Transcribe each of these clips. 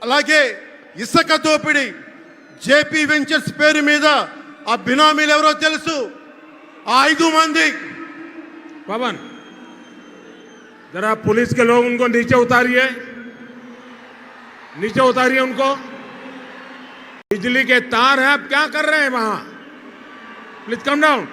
అలాగే ఇసుక దోపిడీ జేపీ వెంచర్స్ పేరు మీద ఆ బినామీలు ఎవరో తెలుసు. ఆ 5 మంది पवन जरा पुलिस के लोग उनको नीचे उतारिए, नीचे उतारिए उनको। बिजली के तार हैं, आप क्या कर रहे हैं वहां? Please come down.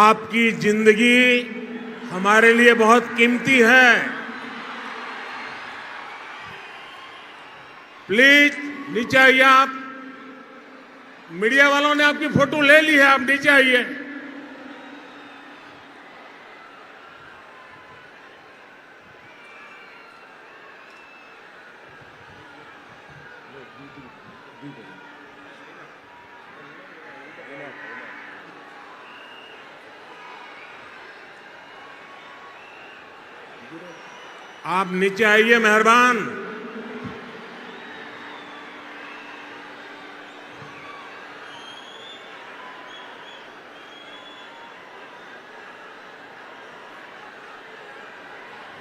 आपकी जिंदगी हमारे लिए बहुत कीमती है। प्लीज नीचे आइए। आप मीडिया वालों ने आपकी फोटो ले ली है, आप नीचे आइए। आप नीचे आइए, मेहरबान।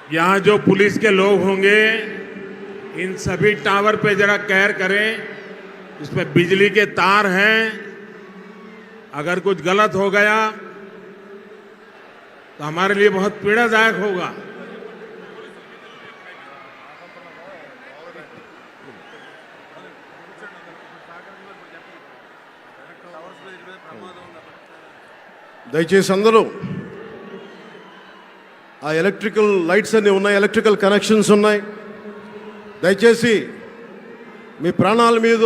यहां जो पुलिस के लोग होंगे इन सभी टावर पे जरा केयर करें। इसमें बिजली के तार हैं, अगर कुछ गलत हो गया तो हमारे लिए बहुत पीड़ादायक होगा। దయచేసి అందరూ ఆ ఎలక్ట్రికల్ లైట్స్ అన్నీ ఉన్నాయి, ఎలక్ట్రికల్ కనెక్షన్స్ ఉన్నాయి. దయచేసి మీ ప్రాణాల మీద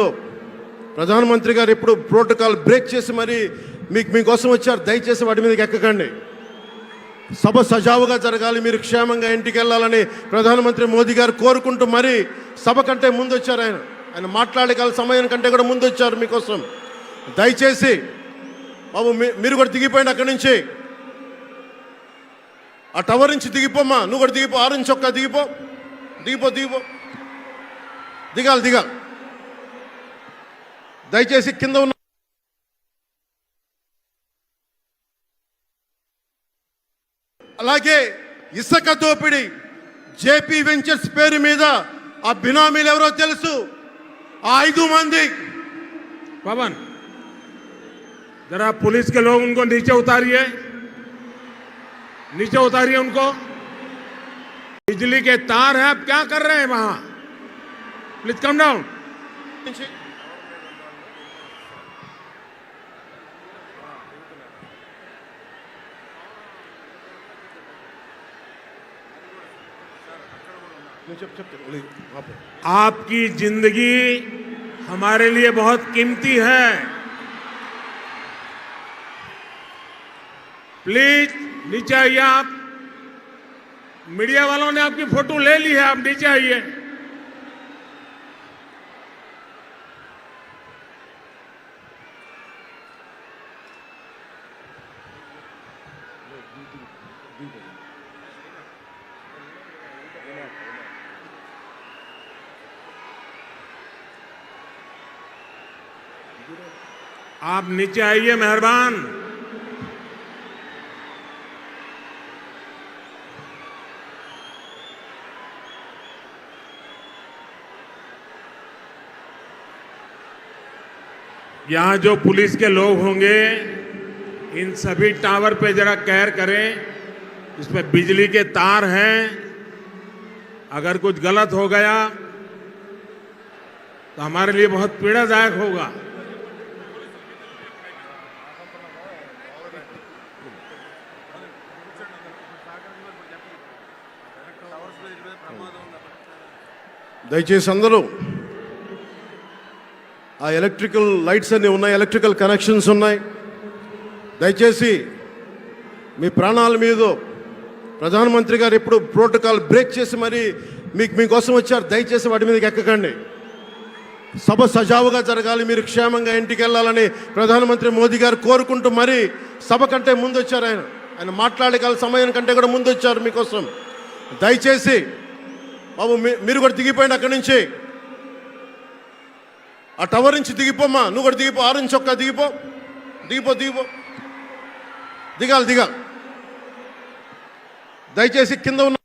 ప్రధానమంత్రి గారు ఎప్పుడు ప్రోటోకాల్ బ్రేక్ చేసి మరి మీకోసం వచ్చారు. దయచేసి వాటి మీదకి ఎక్కకండి. సభ సజావుగా జరగాలి, మీరు క్షేమంగా ఇంటికి వెళ్ళాలని ప్రధానమంత్రి మోదీ గారు కోరుకుంటూ మరి సభ కంటే ముందు వచ్చారు. ఆయన మాట్లాడగల సమయం కంటే కూడా ముందు వచ్చారు మీకోసం. దయచేసి బాబు మీరు కూడా దిగిపోయింది అక్కడి నుంచి. ఆ టవర్ నుంచి దిగిపోమ్మా, నువ్వు కూడా దిగిపో. ఆరెంజ్ చొక్కా దిగిపో, దిగిపో దిగిపో దిగాలి దిగాలి. దయచేసి కింద ఉన్న అలాగే ఇసుక దోపిడీ జేపీ వెంచర్స్ పేరు మీద ఆ బినామీలు ఎవరో తెలుసు. ఆ 5 మంది पवन जरा पुलिस के लोग उनको नीचे उतारिए, नीचे उतारिए उनको। बिजली के तार हैं, आप क्या कर रहे हैं वहां? Please come down. आपकी जिंदगी हमारे लिए बहुत कीमती है। प्लीज नीचे आइए। आप मीडिया वालों ने आपकी फोटो ले ली है, आप नीचे आइए। आप नीचे आइए, मेहरबान। यहां जो पुलिस के लोग होंगे इन सभी टावर पे जरा केयर करें। इसमें बिजली के तार हैं, अगर कुछ गलत हो गया तो हमारे लिए बहुत पीड़ादायक होगा। దయచేసి అందరూ ఆ ఎలక్ట్రికల్ లైట్స్ అన్నీ ఉన్నాయి, ఎలక్ట్రికల్ కనెక్షన్స్ ఉన్నాయి. దయచేసి మీ ప్రాణాల మీద ప్రధానమంత్రి గారు ఎప్పుడు ప్రోటోకాల్ బ్రేక్ చేసి మరి మీకోసం వచ్చారు. దయచేసి వాటి మీదకి ఎక్కకండి. సభ సజావుగా జరగాలి, మీరు క్షేమంగా ఇంటికి వెళ్ళాలని ప్రధానమంత్రి మోదీ గారు కోరుకుంటూ మరి సభ కంటే ముందు వచ్చారు. ఆయన మాట్లాడగల సమయం కంటే కూడా ముందు వచ్చారు మీకోసం. దయచేసి బాబు మీరు కూడా దిగిపోయింది అక్కడి నుంచి. ఆ టవర్ నుంచి దిగిపోమ్మా, నువ్వు కూడా దిగిపో, ఆరెంజ్ చొక్కా దిగిపో, దిగిపో దిగిపో, దిగాలి దిగాలి. దయచేసి కింద ఉన్న